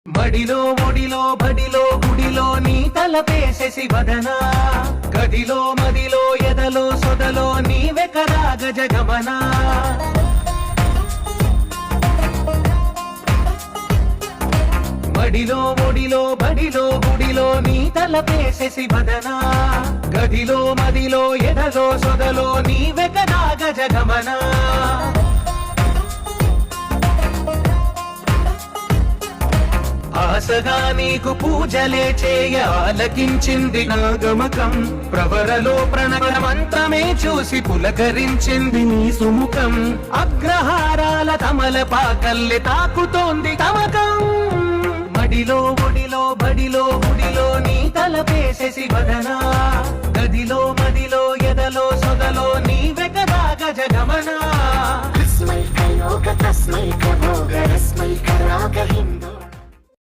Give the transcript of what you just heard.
బడిలో ఒడిలో బడిలో గుడిలో నీ తలపేసేసి వదనా గదిలో మదిలో ఎదలో సొదలో నీవే కదా గజగమనా బడిలో ఒడిలో బడిలో గుడిలో నీ తలపేసేసి వదనా గదిలో మదిలో ఎదలో సొదలో నీవే కదా గజగమనా ఆశగా నీకు పూజలే చేయ ఆలకించింది నా గమకం ప్రవరలో ప్రణవ మంత్రమే చూసి పులకరించింది నీ సుముఖం అగ్రహారాల తమల పాకల్లె తాకుతోంది తమకం మడిలో ఒడిలో బడిలో గుడిలో నీ తలపేసేసి వదనా గదిలో మదిలో ఎదలో సొదలో నీవే కదా గజగమనా తస్మై కయోగ తస్మై కమోగ రస్మై కరాగ హిందూ